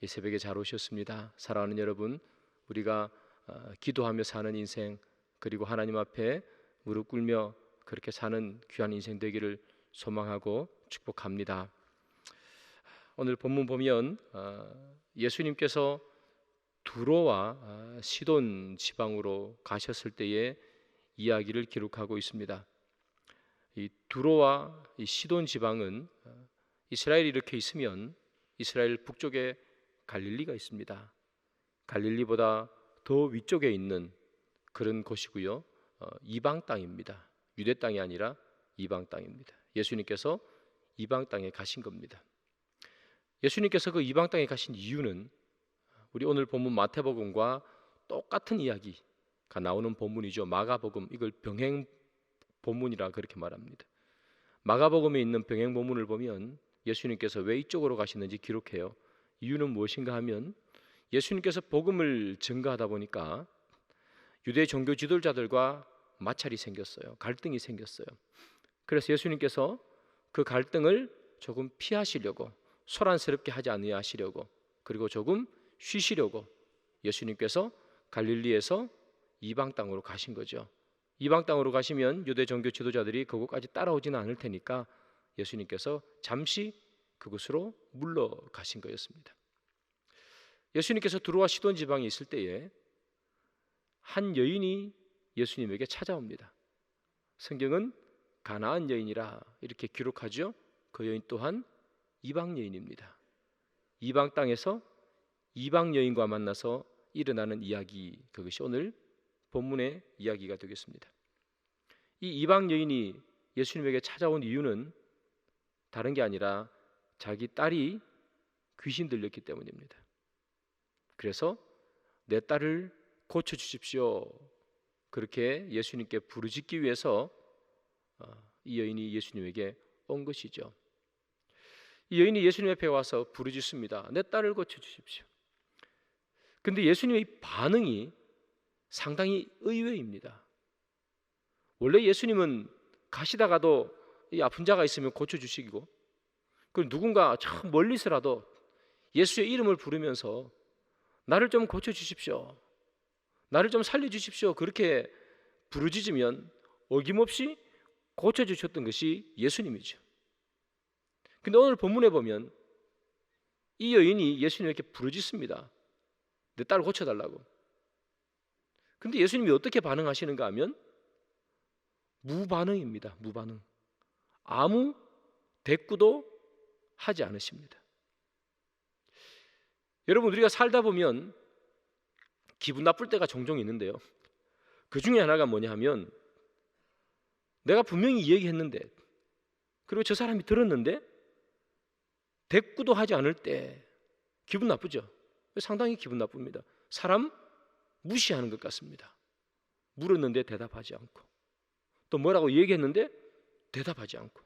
이 새벽에 잘 오셨습니다. 사랑하는 여러분, 우리가 기도하며 사는 인생, 그리고 하나님 앞에 무릎 꿇며 그렇게 사는 귀한 인생 되기를 소망하고 축복합니다. 오늘 본문 보면 예수님께서 두로와 시돈 지방으로 가셨을 때의 이야기를 기록하고 있습니다. 이 두로와 이 시돈 지방은 이스라엘이 이렇게 있으면 이스라엘 북쪽에 갈릴리가 있습니다. 갈릴리보다 더 위쪽에 있는 그런 곳이고요. 이방 땅입니다. 유대 땅이 아니라 이방 땅입니다. 예수님께서 이방 땅에 가신 겁니다. 예수님께서 그 이방 땅에 가신 이유는 우리 오늘 본문 마태복음과 똑같은 이야기가 나오는 본문이죠. 마가복음, 이걸 병행 본문이라 그렇게 말합니다. 마가복음에 있는 병행 본문을 보면 예수님께서 왜 이쪽으로 가시는지 기록해요. 이유는 무엇인가 하면 예수님께서 복음을 증거하다 보니까 유대 종교 지도자들과 마찰이 생겼어요. 갈등이 생겼어요. 그래서 예수님께서 그 갈등을 조금 피하시려고, 소란스럽게 하지 않으시려고, 그리고 조금 쉬시려고 예수님께서 갈릴리에서 이방 땅으로 가신 거죠. 이방 땅으로 가시면 유대 종교 지도자들이 그곳까지 따라오지는 않을 테니까 예수님께서 잠시 그곳으로 물러가신 거였습니다. 예수님께서 두로와 시돈 지방에 있을 때에 한 여인이 예수님에게 찾아옵니다. 성경은 가나안 여인이라 이렇게 기록하죠. 그 여인 또한 이방 여인입니다. 이방 땅에서 이방 여인과 만나서 일어나는 이야기, 그것이 오늘 본문의 이야기가 되겠습니다. 이 이방 여인이 예수님에게 찾아온 이유는 다른 게 아니라 자기 딸이 귀신 들렸기 때문입니다. 그래서 내 딸을 고쳐주십시오, 그렇게 예수님께 부르짖기 위해서 이 여인이 예수님에게 온 것이죠. 이 여인이 예수님 앞에 와서 부르짖습니다. 내 딸을 고쳐주십시오. 근데 예수님의 반응이 상당히 의외입니다. 원래 예수님은 가시다가도 이 아픈 자가 있으면 고쳐주시고, 그리고 누군가 저 멀리서라도 예수의 이름을 부르면서 나를 좀 고쳐주십시오, 나를 좀 살려주십시오, 그렇게 부르짖으면 어김없이 고쳐주셨던 것이 예수님이죠. 근데 오늘 본문에 보면 이 여인이 예수님에게 부르짖습니다. 내 딸을 고쳐달라고. 근데 예수님이 어떻게 반응하시는가 하면 무반응입니다. 무반응. 아무 대꾸도 하지 않으십니다. 여러분, 우리가 살다 보면 기분 나쁠 때가 종종 있는데요, 그 중에 하나가 뭐냐 하면 내가 분명히 이야기했는데, 그리고 저 사람이 들었는데 대꾸도 하지 않을 때 기분 나쁘죠. 상당히 기분 나쁩니다. 사람 무시하는 것 같습니다. 물었는데 대답하지 않고, 또 뭐라고 얘기했는데 대답하지 않고.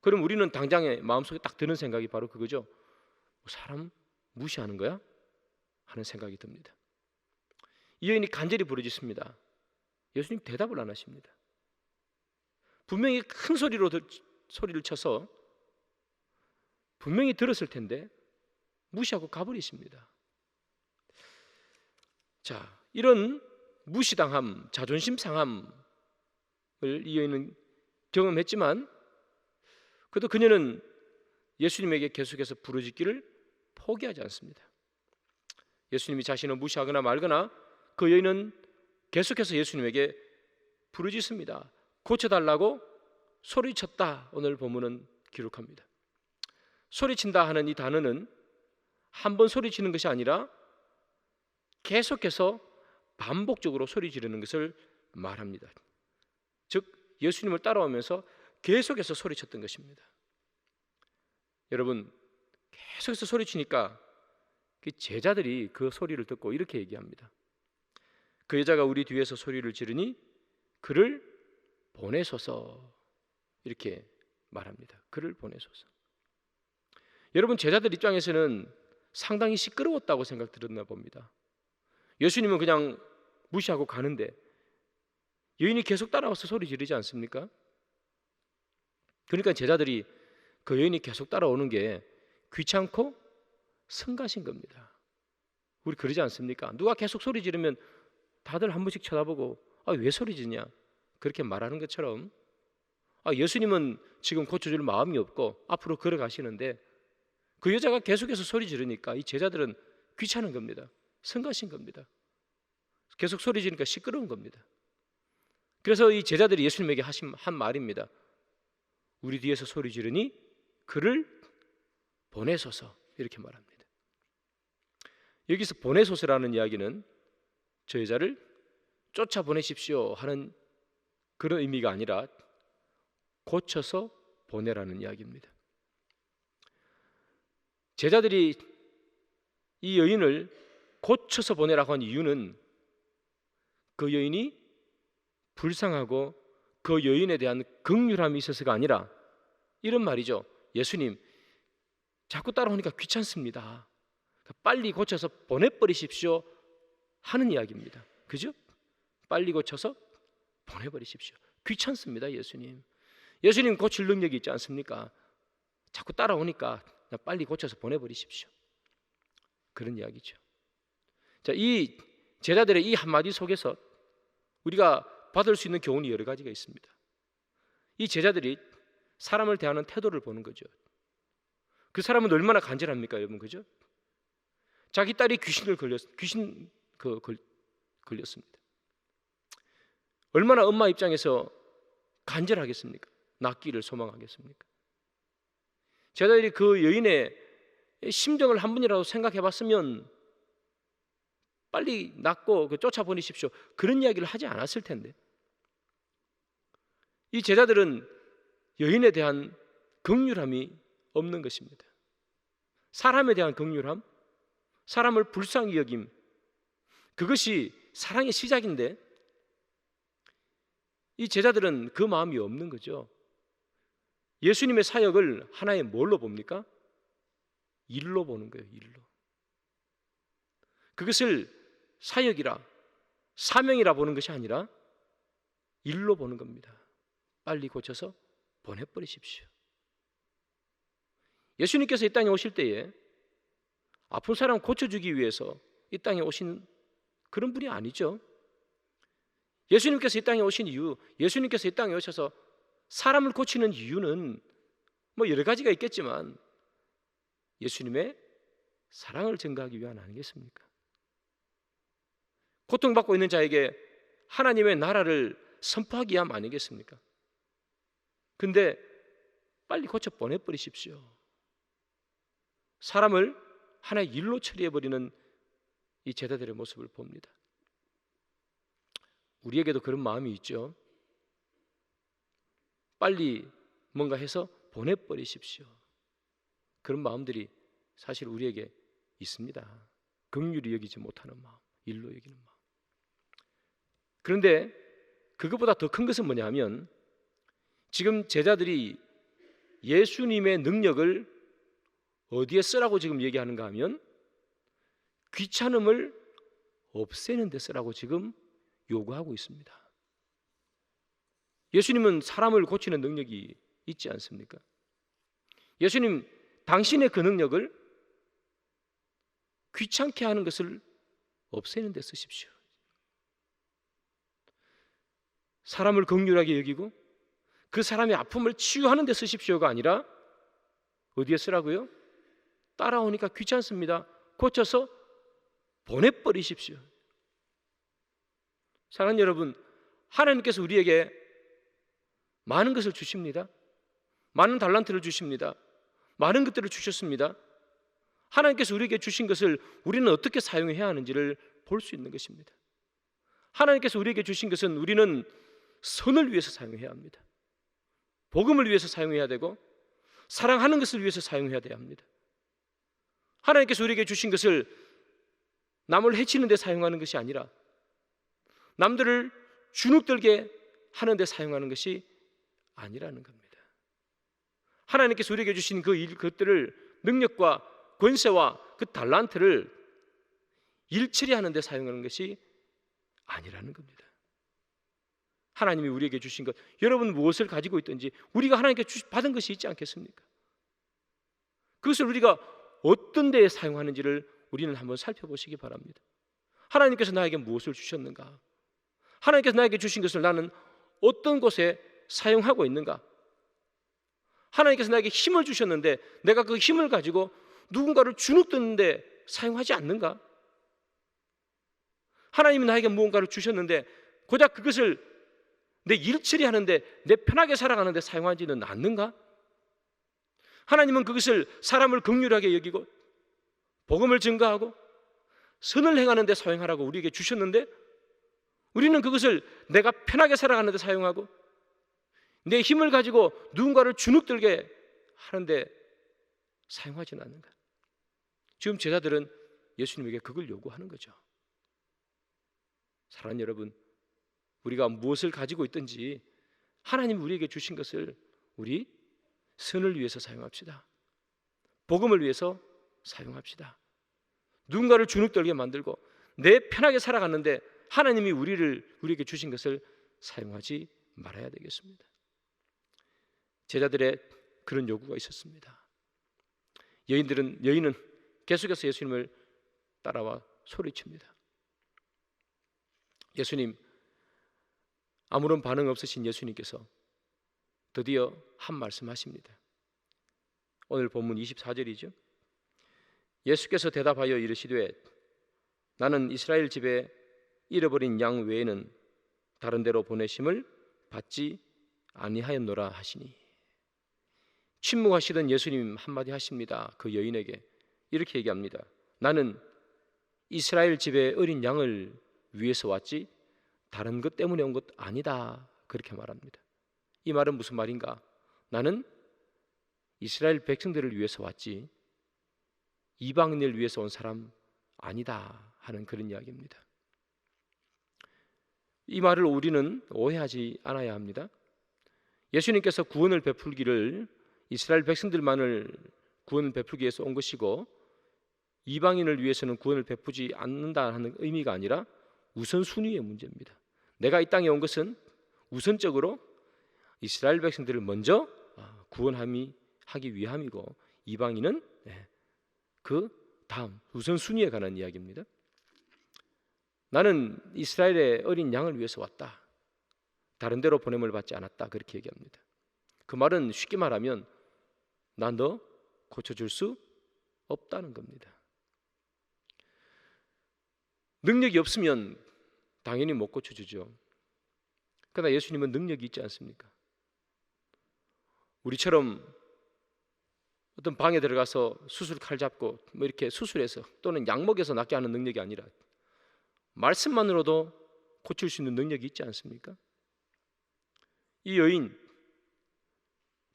그럼 우리는 당장에 마음속에 딱 드는 생각이 바로 그거죠. 사람 무시하는 거야? 하는 생각이 듭니다. 이 여인이 간절히 부르짖습니다. 예수님 대답을 안 하십니다. 분명히 큰 소리를 쳐서 분명히 들었을 텐데 무시하고 가버리십니다. 자, 이런 무시당함, 자존심 상함을 이 여인은 경험했지만 그래도 그녀는 예수님에게 계속해서 부르짖기를 포기하지 않습니다. 예수님이 자신을 무시하거나 말거나 그 여인은 계속해서 예수님에게 부르짖습니다. 고쳐달라고 소리쳤다, 오늘 본문은 기록합니다. 소리친다 하는 이 단어는 한 번 소리치는 것이 아니라 계속해서 반복적으로 소리 지르는 것을 말합니다. 즉 예수님을 따라오면서 계속해서 소리쳤던 것입니다. 여러분, 계속해서 소리치니까 제자들이 그 소리를 듣고 이렇게 얘기합니다. 그 여자가 우리 뒤에서 소리를 지르니 그를 보내소서, 이렇게 말합니다. 그를 보내소서. 여러분, 제자들 입장에서는 상당히 시끄러웠다고 생각들었나 봅니다. 예수님은 그냥 무시하고 가는데 여인이 계속 따라와서 소리 지르지 않습니까? 그러니까 제자들이 그 여인이 계속 따라오는 게 귀찮고 성가신 겁니다. 우리 그러지 않습니까? 누가 계속 소리 지르면 다들 한 번씩 쳐다보고 왜 소리 지냐 그렇게 말하는 것처럼 예수님은 지금 고쳐줄 마음이 없고 앞으로 걸어가시는데 그 여자가 계속해서 소리 지르니까 이 제자들은 귀찮은 겁니다. 성가신 겁니다. 계속 소리 지르니까 시끄러운 겁니다. 그래서 이 제자들이 예수님에게 한 말입니다. 우리 뒤에서 소리 지르니 그를 보내소서, 이렇게 말합니다. 여기서 보내소서라는 이야기는 저 여자를 쫓아보내십시오 하는 그런 의미가 아니라 고쳐서 보내라는 이야기입니다. 제자들이 이 여인을 고쳐서 보내라고 한 이유는 그 여인이 불쌍하고 그 여인에 대한 긍휼함이 있어서가 아니라 이런 말이죠. 예수님, 자꾸 따라오니까 귀찮습니다. 빨리 고쳐서 보내버리십시오 하는 이야기입니다. 그죠? 빨리 고쳐서 보내버리십시오. 귀찮습니다. 예수님 고칠 능력이 있지 않습니까? 자꾸 따라오니까 빨리 고쳐서 보내버리십시오. 그런 이야기죠. 자, 이 제자들의 이 한마디 속에서 우리가 받을 수 있는 교훈이 여러 가지가 있습니다. 이 제자들이 사람을 대하는 태도를 보는 거죠. 그 사람은 얼마나 간절합니까, 여러분? 그죠? 자기 딸이 걸렸습니다. 얼마나 엄마 입장에서 간절하겠습니까? 낫기를 소망하겠습니까? 제자들이 그 여인의 심정을 한 번이라도 생각해 봤으면 빨리 낫고 쫓아보내십시오, 그런 이야기를 하지 않았을 텐데, 이 제자들은 여인에 대한 긍휼함이 없는 것입니다. 사람에 대한 긍휼함, 사람을 불쌍히 여김, 그것이 사랑의 시작인데 이 제자들은 그 마음이 없는 거죠. 예수님의 사역을 하나의 뭘로 봅니까? 일로 보는 거예요. 일로. 그것을 사역이라, 사명이라 보는 것이 아니라 일로 보는 겁니다. 빨리 고쳐서 보내버리십시오. 예수님께서 이 땅에 오실 때에 아픈 사람 고쳐주기 위해서 이 땅에 오신 그런 분이 아니죠. 예수님께서 이 땅에 오신 이유, 예수님께서 이 땅에 오셔서 사람을 고치는 이유는 여러 가지가 있겠지만 예수님의 사랑을 증거하기 위한 아니겠습니까? 고통받고 있는 자에게 하나님의 나라를 선포하기 위함 아니겠습니까? 근데 빨리 고쳐 보내버리십시오. 사람을 하나의 일로 처리해버리는 이 제자들의 모습을 봅니다. 우리에게도 그런 마음이 있죠. 빨리 뭔가 해서 보내버리십시오. 그런 마음들이 사실 우리에게 있습니다. 긍휼히 여기지 못하는 마음, 일로 여기는 마음. 그런데 그것보다 더 큰 것은 뭐냐 하면 지금 제자들이 예수님의 능력을 어디에 쓰라고 지금 얘기하는가 하면 귀찮음을 없애는 데 쓰라고 지금 요구하고 있습니다. 예수님은 사람을 고치는 능력이 있지 않습니까? 예수님, 당신의 그 능력을 귀찮게 하는 것을 없애는 데 쓰십시오. 사람을 긍휼하게 여기고 그 사람의 아픔을 치유하는 데 쓰십시오가 아니라 어디에 쓰라고요? 따라오니까 귀찮습니다. 고쳐서 보내버리십시오. 사랑하는 여러분, 하나님께서 우리에게 많은 것을 주십니다. 많은 달란트를 주십니다. 많은 것들을 주셨습니다. 하나님께서 우리에게 주신 것을 우리는 어떻게 사용해야 하는지를 볼 수 있는 것입니다. 하나님께서 우리에게 주신 것은 우리는 선을 위해서 사용해야 합니다. 복음을 위해서 사용해야 되고 사랑하는 것을 위해서 사용해야 돼야 합니다. 하나님께서 우리에게 주신 것을 남을 해치는 데 사용하는 것이 아니라 남들을 주눅들게 하는 데 사용하는 것이 아니라는 겁니다. 하나님께서 우리에게 주신 그것들을, 능력과 권세와 그 달란트를 일처리하는 데 사용하는 것이 아니라는 겁니다. 하나님이 우리에게 주신 것, 여러분 무엇을 가지고 있든지 우리가 하나님께 받은 것이 있지 않겠습니까? 그것을 우리가 어떤 데에 사용하는지를 우리는 한번 살펴보시기 바랍니다. 하나님께서 나에게 무엇을 주셨는가? 하나님께서 나에게 주신 것을 나는 어떤 곳에 사용하고 있는가? 하나님께서 나에게 힘을 주셨는데 내가 그 힘을 가지고 누군가를 주눅드는데 사용하지 않는가? 하나님이 나에게 무언가를 주셨는데 고작 그것을 내 일 처리하는데, 내 편하게 살아가는데 사용하지는 않는가? 하나님은 그것을 사람을 긍휼하게 여기고 복음을 증거하고 선을 행하는 데 사용하라고 우리에게 주셨는데, 우리는 그것을 내가 편하게 살아가는 데 사용하고 내 힘을 가지고 누군가를 주눅들게 하는데 사용하지는 않는가? 지금 제자들은 예수님에게 그걸 요구하는 거죠. 사랑하는 여러분, 우리가 무엇을 가지고 있든지 하나님이 우리에게 주신 것을 우리 선을 위해서 사용합시다. 복음을 위해서 사용합시다. 누군가를 주눅들게 만들고 내 편하게 살아가는데 하나님이 우리에게 주신 것을 사용하지 말아야 되겠습니다. 제자들의 그런 요구가 있었습니다. 여인은 계속해서 예수님을 따라와 소리칩니다. 예수님, 아무런 반응 없으신 예수님께서 드디어 한 말씀 하십니다. 오늘 본문 24절이죠. 예수께서 대답하여 이르시되 나는 이스라엘 집에 잃어버린 양 외에는 다른 데로 보내심을 받지 아니하였노라 하시니. 침묵하시던 예수님 한마디 하십니다. 그 여인에게 이렇게 얘기합니다. 나는 이스라엘 집에 어린 양을 위해서 왔지 다른 것 때문에 온 것 아니다. 그렇게 말합니다. 이 말은 무슨 말인가? 나는 이스라엘 백성들을 위해서 왔지 이방인을 위해서 온 사람 아니다 하는 그런 이야기입니다. 이 말을 우리는 오해하지 않아야 합니다. 예수님께서 구원을 베풀기를 이스라엘 백성들만을 구원을 베풀기 위해서 온 것이고 이방인을 위해서는 구원을 베푸지 않는다 하는 의미가 아니라 우선순위의 문제입니다. 내가 이 땅에 온 것은 우선적으로 이스라엘 백성들을 먼저 구원하기 위함이고 이방인은 그 다음 우선순위에 관한 이야기입니다. 나는 이스라엘의 어린 양을 위해서 왔다. 다른 데로 보냄을 받지 않았다. 그렇게 얘기합니다. 그 말은 쉽게 말하면 난 너 고쳐줄 수 없다는 겁니다. 능력이 없으면 당연히 못 고쳐주죠. 그러나 예수님은 능력이 있지 않습니까? 우리처럼 어떤 방에 들어가서 수술 칼 잡고 뭐 이렇게 수술해서 또는 약 먹여서 낫게 하는 능력이 아니라 말씀만으로도 고칠 수 있는 능력이 있지 않습니까? 이 여인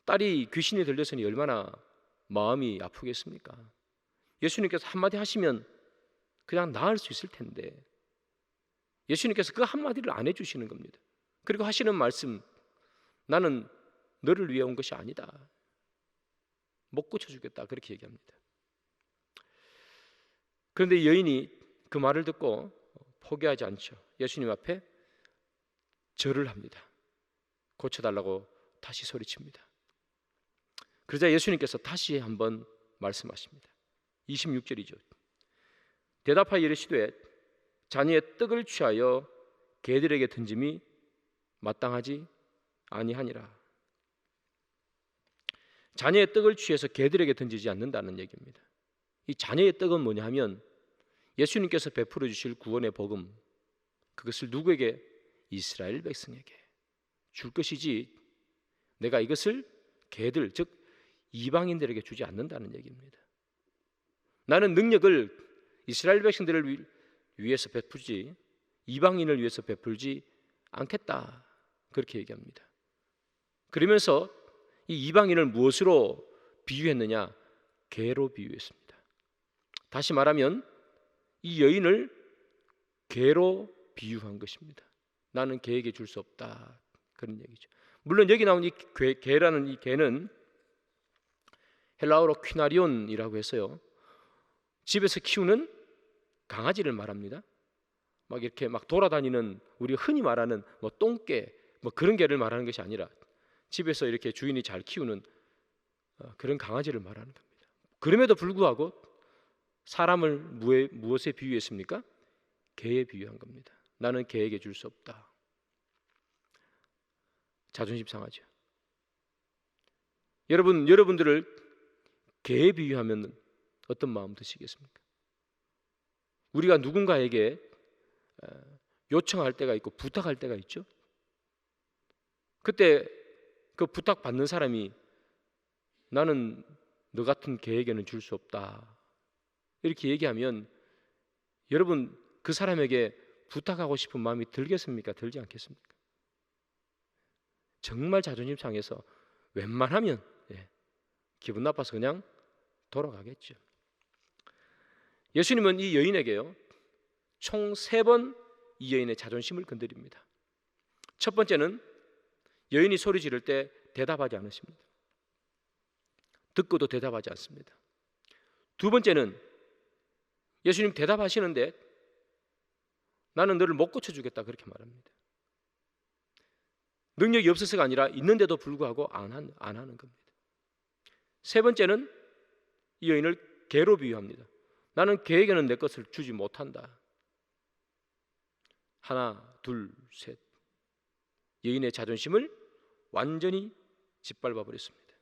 딸이 귀신이 들려서니 얼마나 마음이 아프겠습니까? 예수님께서 한마디 하시면 그냥 나을 수 있을 텐데 예수님께서 그 한마디를 안 해주시는 겁니다. 그리고 하시는 말씀, 나는 너를 위해 온 것이 아니다. 못 고쳐주겠다. 그렇게 얘기합니다. 그런데 여인이 그 말을 듣고 포기하지 않죠. 예수님 앞에 절을 합니다. 고쳐달라고 다시 소리칩니다. 그러자 예수님께서 다시 한번 말씀하십니다. 26절이죠. 대답하여 이르시되 자녀의 떡을 취하여 개들에게 던짐이 마땅하지 아니하니라. 자녀의 떡을 취해서 개들에게 던지지 않는다는 얘기입니다. 이 자녀의 떡은 뭐냐 하면 예수님께서 베풀어 주실 구원의 복음, 그것을 누구에게? 이스라엘 백성에게 줄 것이지 내가 이것을 개들, 즉 이방인들에게 주지 않는다는 얘기입니다. 나는 능력을 이스라엘 백성들을 위해서 베풀지 이방인을 위해서 베풀지 않겠다. 그렇게 얘기합니다. 그러면서 이 이방인을 무엇으로 비유했느냐? 개로 비유했습니다. 다시 말하면 이 여인을 개로 비유한 것입니다. 나는 개에게 줄 수 없다. 그런 얘기죠. 물론 여기 나온 이 개라는 이 개는 헬라어로 퀴나리온이라고 해서요, 집에서 키우는 강아지를 말합니다. 막 이렇게 막 돌아다니는 우리 흔히 말하는 뭐 똥개 뭐 그런 개를 말하는 것이 아니라 집에서 이렇게 주인이 잘 키우는 그런 강아지를 말하는 겁니다. 그럼에도 불구하고 사람을 무엇에 비유했습니까? 개에 비유한 겁니다. 나는 개에게 줄 수 없다. 자존심 상하죠. 여러분들을 개에 비유하면 어떤 마음 드시겠습니까? 우리가 누군가에게 요청할 때가 있고 부탁할 때가 있죠. 그때 그 부탁받는 사람이 나는 너 같은 개에게는 줄 수 없다 이렇게 얘기하면 여러분 그 사람에게 부탁하고 싶은 마음이 들겠습니까? 들지 않겠습니까? 정말 자존심 상해서 웬만하면 기분 나빠서 그냥 돌아가겠죠. 예수님은 이 여인에게요 총 3번 이 여인의 자존심을 건드립니다. 첫 번째는 여인이 소리 지를 때 대답하지 않으십니다. 듣고도 대답하지 않습니다. 두 번째는 예수님 대답하시는데 나는 너를 못 고쳐주겠다 그렇게 말합니다. 능력이 없어서가 아니라 있는데도 불구하고 안 하는 겁니다. 세 번째는 이 여인을 개로 비유합니다. 나는 개에게는 내 것을 주지 못한다. 하나, 둘, 셋. 여인의 자존심을 완전히 짓밟아 버렸습니다.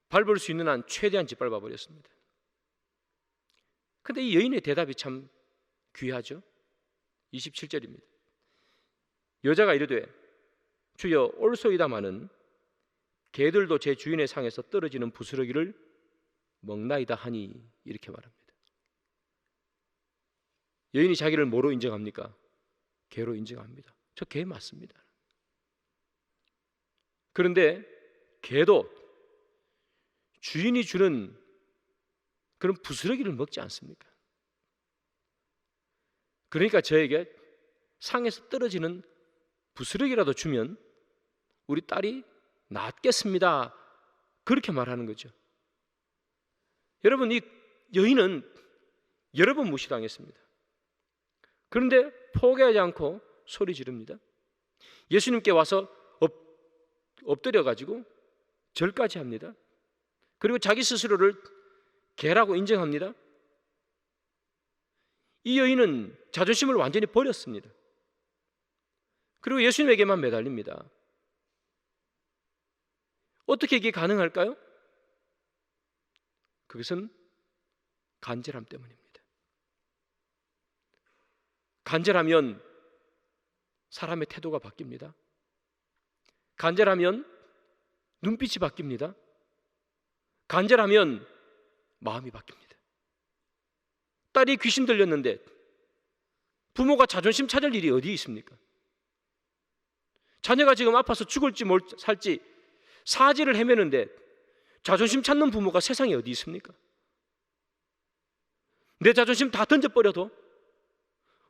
밟을 수 있는 한 최대한 짓밟아 버렸습니다. 그런데 이 여인의 대답이 참 귀하죠. 27절입니다. 여자가 이르되 주여 올소이다마는 개들도 제 주인의 상에서 떨어지는 부스러기를 먹나이다 하니 이렇게 말합니다. 여인이 자기를 뭐로 인정합니까? 개로 인정합니다. 저 개 맞습니다. 그런데 개도 주인이 주는 그런 부스러기를 먹지 않습니까? 그러니까 저에게 상에서 떨어지는 부스러기라도 주면 우리 딸이 낫겠습니다. 그렇게 말하는 거죠. 여러분 이 여인은 여러 번 무시당했습니다. 그런데 포기하지 않고 소리 지릅니다. 예수님께 와서 엎드려 가지고 절까지 합니다. 그리고 자기 스스로를 개라고 인정합니다. 이 여인은 자존심을 완전히 버렸습니다. 그리고 예수님에게만 매달립니다. 어떻게 이게 가능할까요? 그것은 간절함 때문입니다. 간절하면 사람의 태도가 바뀝니다. 간절하면 눈빛이 바뀝니다. 간절하면 마음이 바뀝니다. 딸이 귀신 들렸는데 부모가 자존심 찾을 일이 어디 있습니까? 자녀가 지금 아파서 죽을지 살지 사지를 헤매는데 자존심 찾는 부모가 세상에 어디 있습니까? 내 자존심 다 던져버려도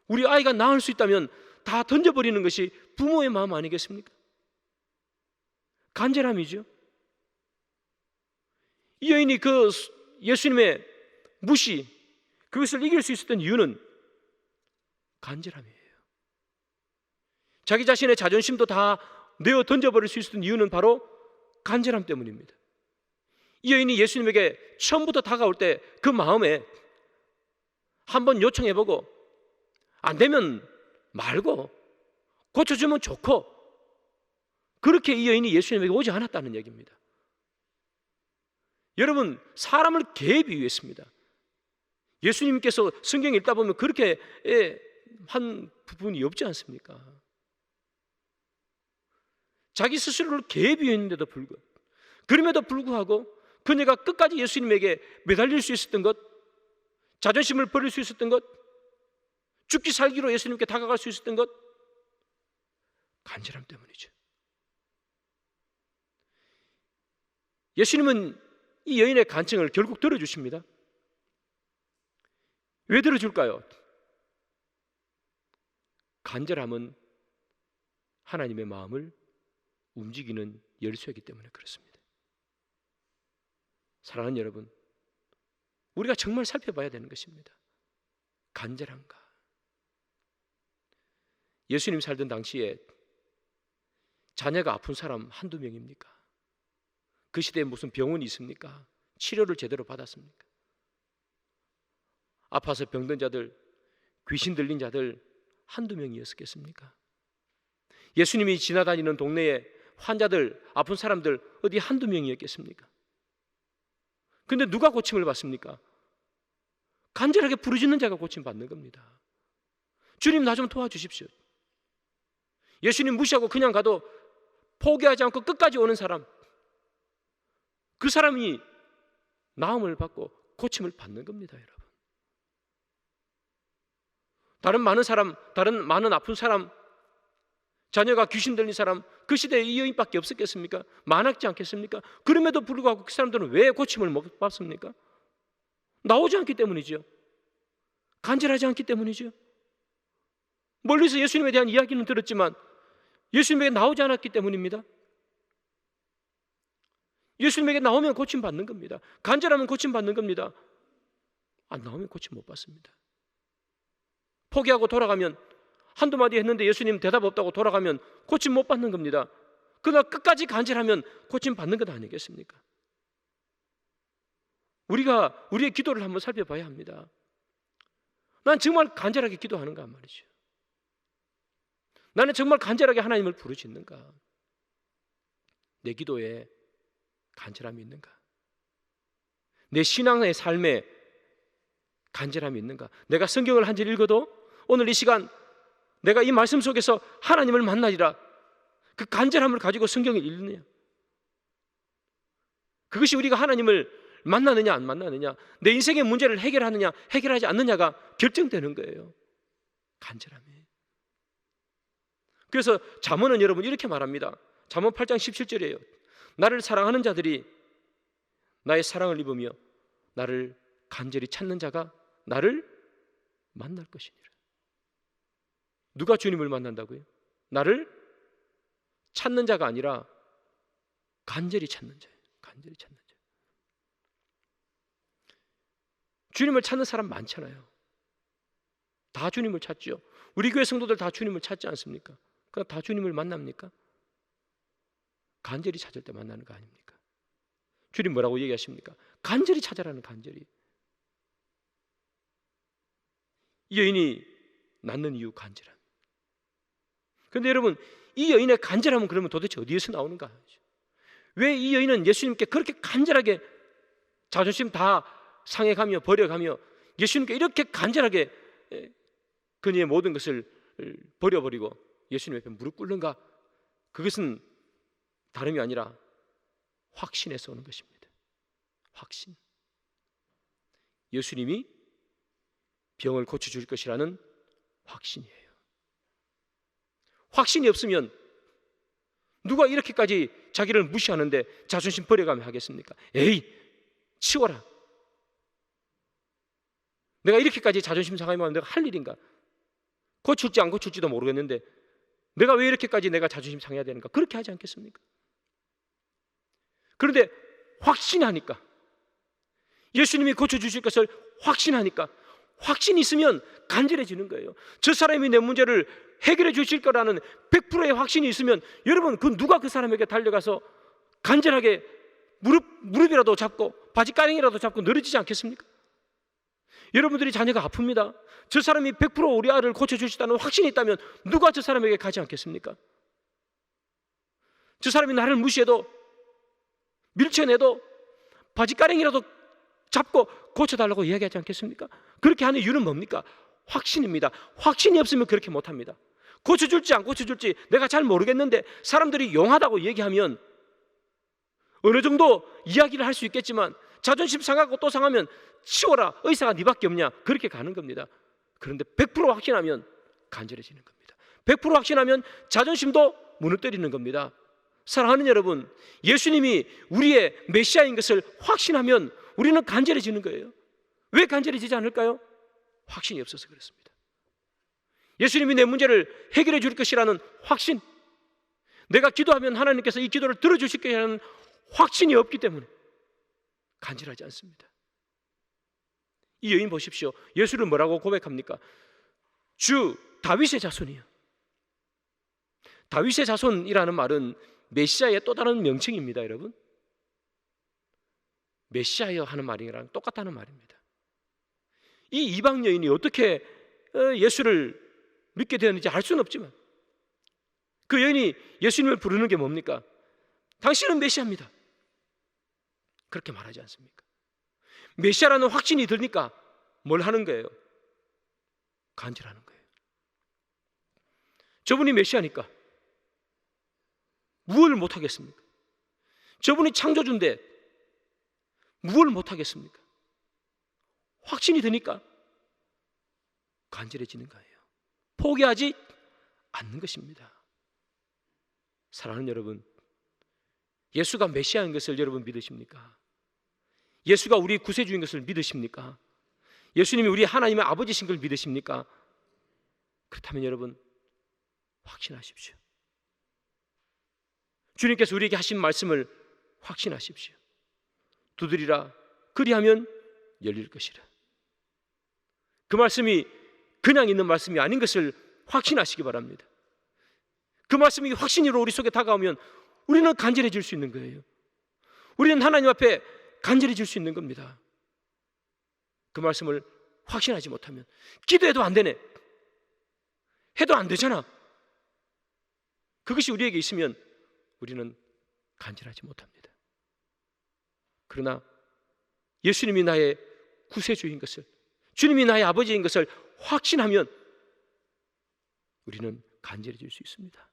우리 아이가 나을 수 있다면 다 던져버리는 것이 부모의 마음 아니겠습니까? 간절함이죠. 이 여인이 그 예수님의 무시 그것을 이길 수 있었던 이유는 간절함이에요. 자기 자신의 자존심도 다 내어 던져버릴 수 있었던 이유는 바로 간절함 때문입니다. 이 여인이 예수님에게 처음부터 다가올 때 그 마음에 한번 요청해보고 안 되면 말고 고쳐주면 좋고 그렇게 이 여인이 예수님에게 오지 않았다는 얘기입니다. 여러분 사람을 개에 비유했습니다. 예수님께서 성경 읽다 보면 그렇게 한 부분이 없지 않습니까? 자기 스스로를 개에 비유했는데도 불구하고 그럼에도 불구하고 그녀가 끝까지 예수님에게 매달릴 수 있었던 것, 자존심을 버릴 수 있었던 것, 죽기 살기로 예수님께 다가갈 수 있었던 것, 간절함 때문이죠. 예수님은 이 여인의 간청을 결국 들어주십니다. 왜 들어줄까요? 간절함은 하나님의 마음을 움직이는 열쇠이기 때문에 그렇습니다. 사랑하는 여러분, 우리가 정말 살펴봐야 되는 것입니다. 간절한가? 예수님 살던 당시에 자녀가 아픈 사람 한두 명입니까? 그 시대에 무슨 병원이 있습니까? 치료를 제대로 받았습니까? 아파서 병든 자들, 귀신 들린 자들 한두 명이었겠습니까? 예수님이 지나다니는 동네에 환자들, 아픈 사람들 어디 한두 명이었겠습니까? 근데 누가 고침을 받습니까? 간절하게 부르짖는 자가 고침 받는 겁니다. 주님, 나 좀 도와주십시오. 예수님 무시하고 그냥 가도 포기하지 않고 끝까지 오는 사람, 그 사람이 나음을 받고 고침을 받는 겁니다, 여러분. 다른 많은 사람, 다른 많은 아픈 사람, 자녀가 귀신 들린 사람, 그 시대에 이 여인밖에 없었겠습니까? 많았지 않겠습니까? 그럼에도 불구하고 그 사람들은 왜 고침을 못 받습니까? 나오지 않기 때문이죠. 간절하지 않기 때문이죠. 멀리서 예수님에 대한 이야기는 들었지만 예수님에게 나오지 않았기 때문입니다. 예수님에게 나오면 고침 받는 겁니다. 간절하면 고침 받는 겁니다. 안 나오면 고침 못 받습니다. 포기하고 돌아가면, 한두 마디 했는데 예수님 대답 없다고 돌아가면 고침 못 받는 겁니다. 그러나 끝까지 간절하면 고침 받는 것 아니겠습니까? 우리가 우리의 기도를 한번 살펴봐야 합니다. 난 정말 간절하게 기도하는가 말이죠. 나는 정말 간절하게 하나님을 부르짖는가? 내 기도에 간절함이 있는가? 내 신앙의 삶에 간절함이 있는가? 내가 성경을 한 절 읽어도 오늘 이 시간 내가 이 말씀 속에서 하나님을 만나리라, 그 간절함을 가지고 성경을 읽느냐? 그것이 우리가 하나님을 만나느냐 안 만나느냐, 내 인생의 문제를 해결하느냐 해결하지 않느냐가 결정되는 거예요. 간절함이. 그래서 잠언은 여러분 이렇게 말합니다. 잠언 8장 17절이에요. 나를 사랑하는 자들이 나의 사랑을 입으며 나를 간절히 찾는 자가 나를 만날 것이니라. 누가 주님을 만난다고요? 나를 찾는 자가 아니라 간절히 찾는 자예요. 간절히 찾는 자. 주님을 찾는 사람 많잖아요. 다 주님을 찾죠. 우리 교회 성도들 다 주님을 찾지 않습니까? 그럼 다 주님을 만납니까? 간절히 찾을 때 만나는 거 아닙니까? 주님 뭐라고 얘기하십니까? 간절히 찾아라는, 간절히. 이 여인이 낳는 이유 간절함. 그런데 여러분, 이 여인의 간절함은 그러면 도대체 어디에서 나오는가? 왜 이 여인은 예수님께 그렇게 간절하게 자존심 다 상해가며 버려가며 예수님께 이렇게 간절하게 그녀의 모든 것을 버려버리고 예수님 앞에 무릎 꿇는가? 그것은 다름이 아니라 확신에서 오는 것입니다. 확신. 예수님이 병을 고쳐줄 것이라는 확신이에요. 확신이 없으면 누가 이렇게까지 자기를 무시하는데 자존심 버려가며 하겠습니까? 에이, 치워라. 내가 이렇게까지 자존심 상하면 내가 할 일인가? 고칠지 안 고칠지도 모르겠는데 내가 왜 이렇게까지 내가 자존심 상해야 되는가? 그렇게 하지 않겠습니까? 그런데 확신하니까, 예수님이 고쳐주실 것을 확신하니까, 확신이 있으면 간절해지는 거예요. 저 사람이 내 문제를 해결해 주실 거라는 100%의 확신이 있으면 여러분, 그 누가 그 사람에게 달려가서 간절하게 무릎이라도 잡고 바지가랑이라도 잡고 늘어지지 않겠습니까? 여러분들이 자녀가 아픕니다. 저 사람이 100% 우리 아이를 고쳐주시다는 확신이 있다면 누가 저 사람에게 가지 않겠습니까? 저 사람이 나를 무시해도 밀쳐내도 바지가랑이라도 잡고 고쳐달라고 이야기하지 않겠습니까? 그렇게 하는 이유는 뭡니까? 확신입니다. 확신이 없으면 그렇게 못합니다. 고쳐줄지 안 고쳐줄지 내가 잘 모르겠는데 사람들이 용하다고 얘기하면 어느 정도 이야기를 할 수 있겠지만 자존심 상하고 또 상하면 치워라, 의사가 네밖에 없냐, 그렇게 가는 겁니다. 그런데 100% 확신하면 간절해지는 겁니다. 100% 확신하면 자존심도 무너뜨리는 겁니다. 사랑하는 여러분, 예수님이 우리의 메시아인 것을 확신하면 우리는 간절해지는 거예요. 왜 간절해지지 않을까요? 확신이 없어서 그렇습니다. 예수님이 내 문제를 해결해 줄 것이라는 확신, 내가 기도하면 하나님께서 이 기도를 들어주실 것이라는 확신이 없기 때문에 간절하지 않습니다. 이 여인 보십시오. 예수를 뭐라고 고백합니까? 주 다윗의 자손이요. 다윗의 자손이라는 말은 메시아의 또 다른 명칭입니다, 여러분. 메시아여 하는 말이랑 똑같다는 말입니다. 이 이방 여인이 어떻게 예수를 믿게 되었는지 알 수는 없지만 그 여인이 예수님을 부르는 게 뭡니까? 당신은 메시아입니다. 그렇게 말하지 않습니까? 메시아라는 확신이 드니까 뭘 하는 거예요? 간절하는 거예요. 저분이 메시아니까 무엇을 못하겠습니까? 저분이 창조주인데 무엇을 못하겠습니까? 확신이 드니까 간절해지는 거예요. 포기하지 않는 것입니다. 사랑하는 여러분, 예수가 메시아인 것을 여러분 믿으십니까? 예수가 우리 구세주인 것을 믿으십니까? 예수님이 우리 하나님의 아버지신 걸 믿으십니까? 그렇다면 여러분 확신하십시오. 주님께서 우리에게 하신 말씀을 확신하십시오. 두드리라 그리하면 열릴 것이라. 그 말씀이 그냥 있는 말씀이 아닌 것을 확신하시기 바랍니다. 그 말씀이 확신으로 우리 속에 다가오면 우리는 간절해질 수 있는 거예요. 우리는 하나님 앞에 간절해질 수 있는 겁니다. 그 말씀을 확신하지 못하면 기도해도 안 되네, 해도 안 되잖아, 그것이 우리에게 있으면 우리는 간절하지 못합니다. 그러나 예수님이 나의 구세주인 것을, 주님이 나의 아버지인 것을 확신하면 우리는 간절해질 수 있습니다.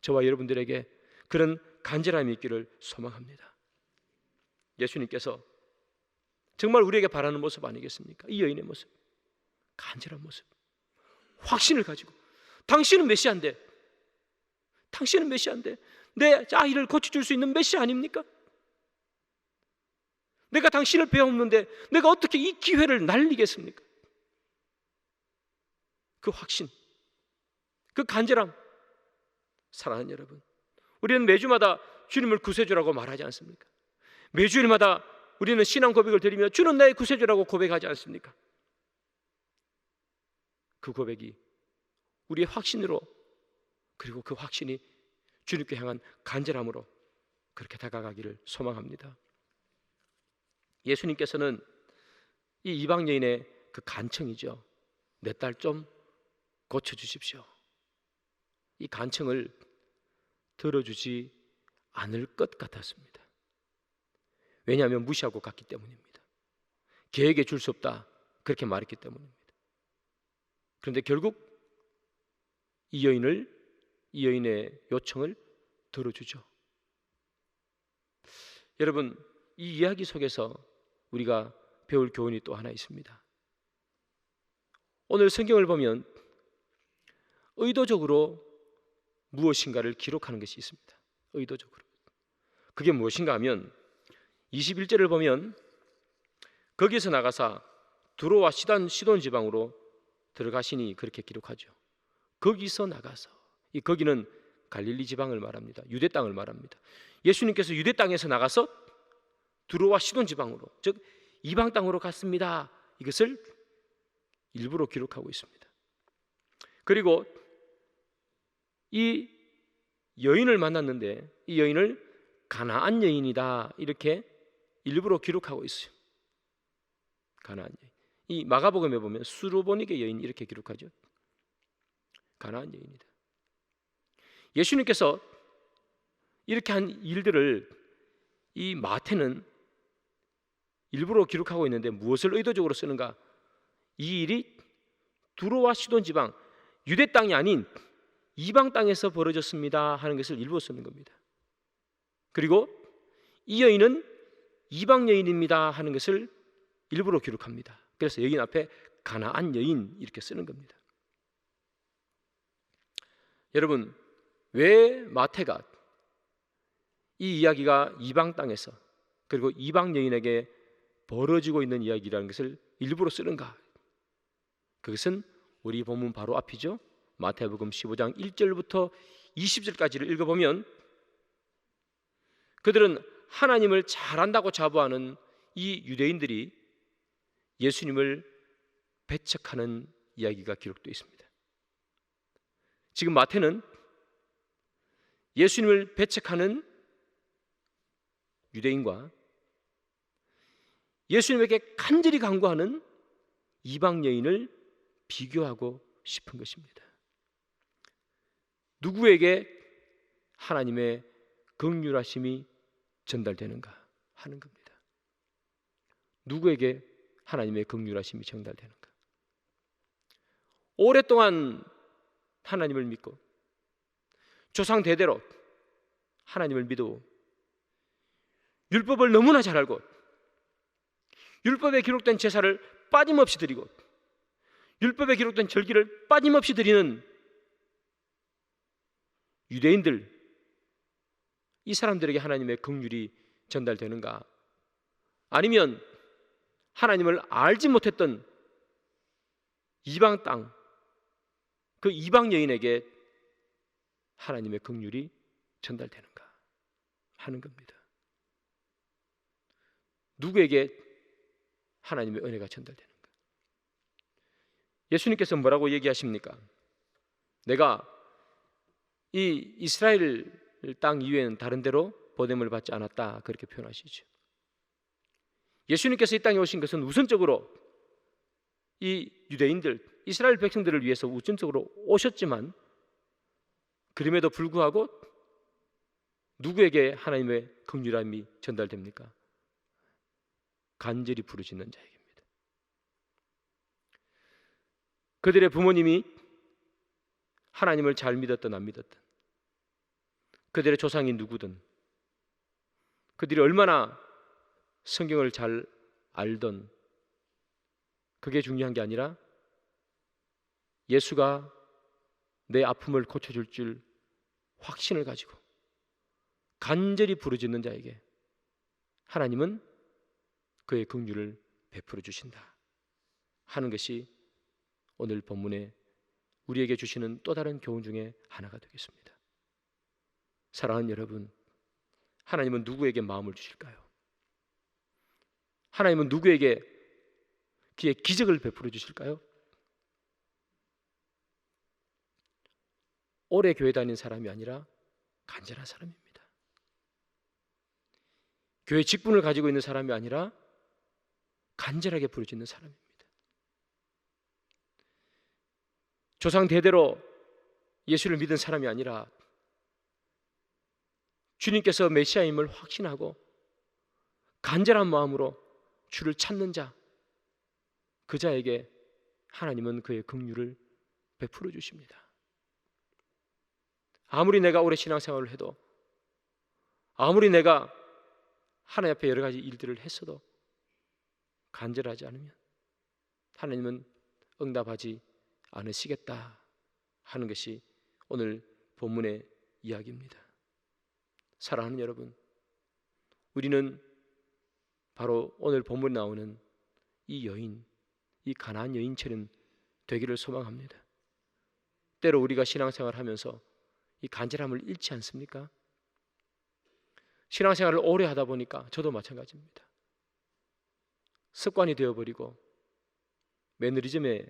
저와 여러분들에게 그런 간절함이 있기를 소망합니다. 예수님께서 정말 우리에게 바라는 모습 아니겠습니까? 이 여인의 모습, 간절한 모습, 확신을 가지고 당신은 메시아인데, 당신은 메시아인데 내 아이를 고쳐줄 수 있는 메시아 아닙니까? 내가 당신을 배웠는데 내가 어떻게 이 기회를 날리겠습니까? 그 확신, 그 간절함, 사랑하는 여러분, 우리는 매주마다 주님을 구세주라고 말하지 않습니까? 매주일마다 우리는 신앙 고백을 드리며 주는 나의 구세주라고 고백하지 않습니까? 그 고백이 우리의 확신으로, 그리고 그 확신이 주님께 향한 간절함으로 그렇게 다가가기를 소망합니다. 예수님께서는 이 이방 여인의 그 간청이죠, 내 딸 좀 고쳐주십시오, 이 간청을 들어주지 않을 것 같았습니다. 왜냐하면 무시하고 갔기 때문입니다. 걔에게 줄 수 없다 그렇게 말했기 때문입니다. 그런데 결국 이 여인의 요청을 들어주죠. 여러분, 이 이야기 속에서 우리가 배울 교훈이 또 하나 있습니다. 오늘 성경을 보면 의도적으로 무엇인가를 기록하는 것이 있습니다. 의도적으로. 그게 무엇인가 하면 21절을 보면 거기에서 나가사 두로와 시돈 지방으로 들어가시니 그렇게 기록하죠. 거기서 나가서, 이 거기는 갈릴리 지방을 말합니다. 유대 땅을 말합니다. 예수님께서 유대 땅에서 나가서 두로와 시돈 지방으로, 즉 이방 땅으로 갔습니다. 이것을 일부러 기록하고 있습니다. 그리고 이 여인을 만났는데 이 여인을 가나안 여인이다 이렇게 일부러 기록하고 있어요. 가나안 여인. 이 마가복음에 보면 수르보니게 여인 이렇게 기록하죠. 가나안 여인이다. 예수님께서 이렇게 한 일들을 이 마태는 일부러 기록하고 있는데 무엇을 의도적으로 쓰는가? 이 일이 두로와 시돈 지방, 유대 땅이 아닌 이방 땅에서 벌어졌습니다 하는 것을 일부러 쓰는 겁니다. 그리고 이 여인은 이방 여인입니다 하는 것을 일부러 기록합니다. 그래서 여인 앞에 가나안 여인 이렇게 쓰는 겁니다. 여러분, 왜 마태가 이 이야기가 이방 땅에서 그리고 이방 여인에게 벌어지고 있는 이야기라는 것을 일부러 쓰는가? 그것은 우리 본문 바로 앞이죠. 마태복음 15장 1절부터 20절까지를 읽어보면 그들은 하나님을 잘 안다고 자부하는 이 유대인들이 예수님을 배척하는 이야기가 기록되어 있습니다. 지금 마태는 예수님을 배척하는 유대인과 예수님에게 간절히 간구하는 이방 여인을 비교하고 싶은 것입니다. 누구에게 하나님의 긍휼하심이 전달되는가 하는 겁니다. 누구에게 하나님의 긍휼하심이 전달되는가? 오랫동안 하나님을 믿고 조상 대대로 하나님을 믿어 율법을 너무나 잘 알고 율법에 기록된 제사를 빠짐없이 드리고 율법에 기록된 절기를 빠짐없이 드리는 유대인들, 이 사람들에게 하나님의 긍휼이 전달되는가? 아니면 하나님을 알지 못했던 이방 땅, 그 이방 여인에게 하나님의 긍휼이 전달되는가 하는 겁니다. 누구에게 하나님의 은혜가 전달되는가? 예수님께서 뭐라고 얘기하십니까? 내가 이 이스라엘 땅 이외에는 다른 데로 보냄을 받지 않았다, 그렇게 표현하시죠. 예수님께서 이 땅에 오신 것은 우선적으로 이 유대인들, 이스라엘 백성들을 위해서 우선적으로 오셨지만 그럼에도 불구하고 누구에게 하나님의 긍휼함이 전달됩니까? 간절히 부르짖는 자에게입니다. 그들의 부모님이 하나님을 잘 믿었든 안 믿었든, 그들의 조상이 누구든, 그들이 얼마나 성경을 잘 알던, 그게 중요한 게 아니라 예수가 내 아픔을 고쳐줄 줄 확신을 가지고 간절히 부르짖는 자에게 하나님은 그의 긍휼을 베풀어 주신다 하는 것이 오늘 본문에 우리에게 주시는 또 다른 교훈 중에 하나가 되겠습니다. 사랑하는 여러분, 하나님은 누구에게 마음을 주실까요? 하나님은 누구에게 그의 기적을 베풀어 주실까요? 오래 교회 다닌 사람이 아니라 간절한 사람입니다. 교회 직분을 가지고 있는 사람이 아니라 간절하게 부르짖는 사람입니다. 조상 대대로 예수를 믿은 사람이 아니라 주님께서 메시아임을 확신하고 간절한 마음으로 주를 찾는 자, 그 자에게 하나님은 그의 긍휼을 베풀어 주십니다. 아무리 내가 오래 신앙생활을 해도, 아무리 내가 하나님 앞에 여러 가지 일들을 했어도 간절하지 않으면 하나님은 응답하지 않으시겠다 하는 것이 오늘 본문의 이야기입니다. 사랑하는 여러분, 우리는 바로 오늘 본문에 나오는 이 여인, 이 가나안 여인처럼 되기를 소망합니다. 때로 우리가 신앙생활을 하면서 이 간절함을 잃지 않습니까? 신앙생활을 오래 하다 보니까 저도 마찬가지입니다. 습관이 되어버리고 매너리즘에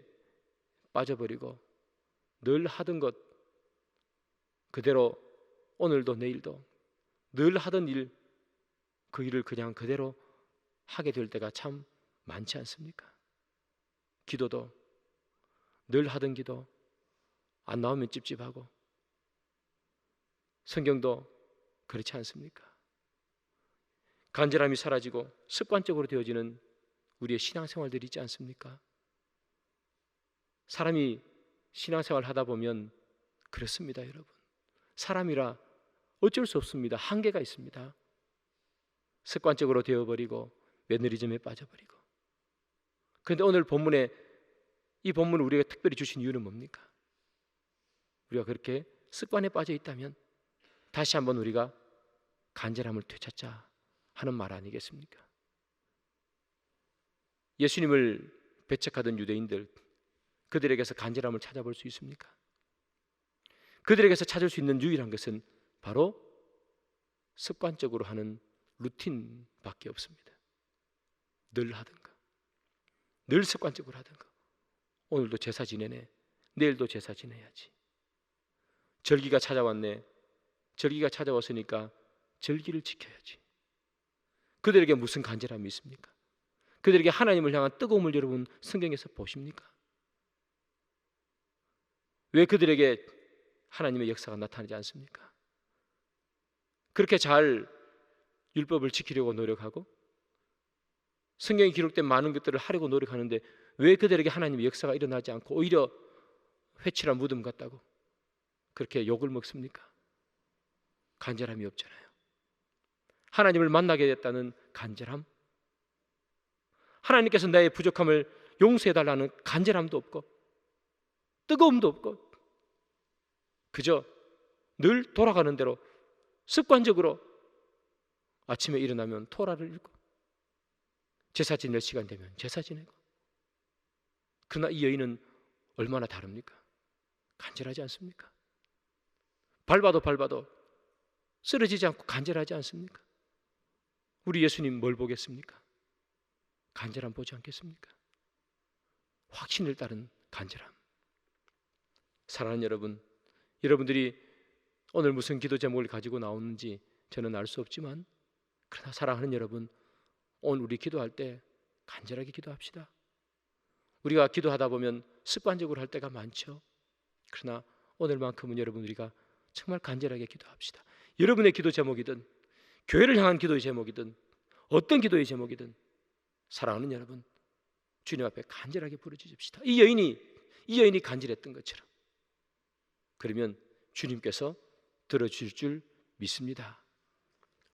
빠져버리고 늘 하던 것 그대로 오늘도 내일도 늘 하던 일, 그 일을 그냥 그대로 하게 될 때가 참 많지 않습니까? 기도도 늘 하던 기도 안 나오면 찝찝하고, 성경도 그렇지 않습니까? 간절함이 사라지고 습관적으로 되어지는 우리의 신앙생활들이 있지 않습니까? 사람이 신앙생활 하다 보면 그렇습니다, 여러분. 사람이라 어쩔 수 없습니다. 한계가 있습니다. 습관적으로 되어버리고 매너리즘에 빠져버리고. 그런데 오늘 본문에 이 본문을 우리가 특별히 주신 이유는 뭡니까? 우리가 그렇게 습관에 빠져 있다면 다시 한번 우리가 간절함을 되찾자 하는 말 아니겠습니까? 예수님을 배척하던 유대인들, 그들에게서 간절함을 찾아볼 수 있습니까? 그들에게서 찾을 수 있는 유일한 것은 바로 습관적으로 하는 루틴밖에 없습니다. 늘 하든가, 늘 습관적으로 하든가. 오늘도 제사 지내네, 내일도 제사 지내야지. 절기가 찾아왔네, 절기가 찾아왔으니까 절기를 지켜야지. 그들에게 무슨 간절함이 있습니까? 그들에게 하나님을 향한 뜨거움을 여러분 성경에서 보십니까? 왜 그들에게 하나님의 역사가 나타나지 않습니까? 그렇게 잘 율법을 지키려고 노력하고 성경에 기록된 많은 것들을 하려고 노력하는데 왜 그들에게 하나님의 역사가 일어나지 않고 오히려 회칠한 무덤 같다고 그렇게 욕을 먹습니까? 간절함이 없잖아요. 하나님을 만나게 됐다는 간절함, 하나님께서 나의 부족함을 용서해달라는 간절함도 없고 뜨거움도 없고 그저 늘 돌아가는 대로 습관적으로 아침에 일어나면 토라를 읽고 제사 지낼 시간 되면 제사 지내고. 그러나 이 여인은 얼마나 다릅니까? 간절하지 않습니까? 밟아도 쓰러지지 않고 간절하지 않습니까? 우리 예수님 뭘 보겠습니까? 간절함 보지 않겠습니까? 확신을 따른 간절함. 사랑하는 여러분, 여러분들이 오늘 무슨 기도 제목을 가지고 나오는지 저는 알 수 없지만 그러나 사랑하는 여러분, 오늘 우리 기도할 때 간절하게 기도합시다. 우리가 기도하다 보면 습관적으로 할 때가 많죠. 그러나 오늘만큼은 여러분 우리가 정말 간절하게 기도합시다. 여러분의 기도 제목이든 교회를 향한 기도의 제목이든 어떤 기도의 제목이든 사랑하는 여러분, 주님 앞에 간절하게 부르짖읍시다. 이 여인이 간절했던 것처럼. 그러면 주님께서 들어주실 줄 믿습니다.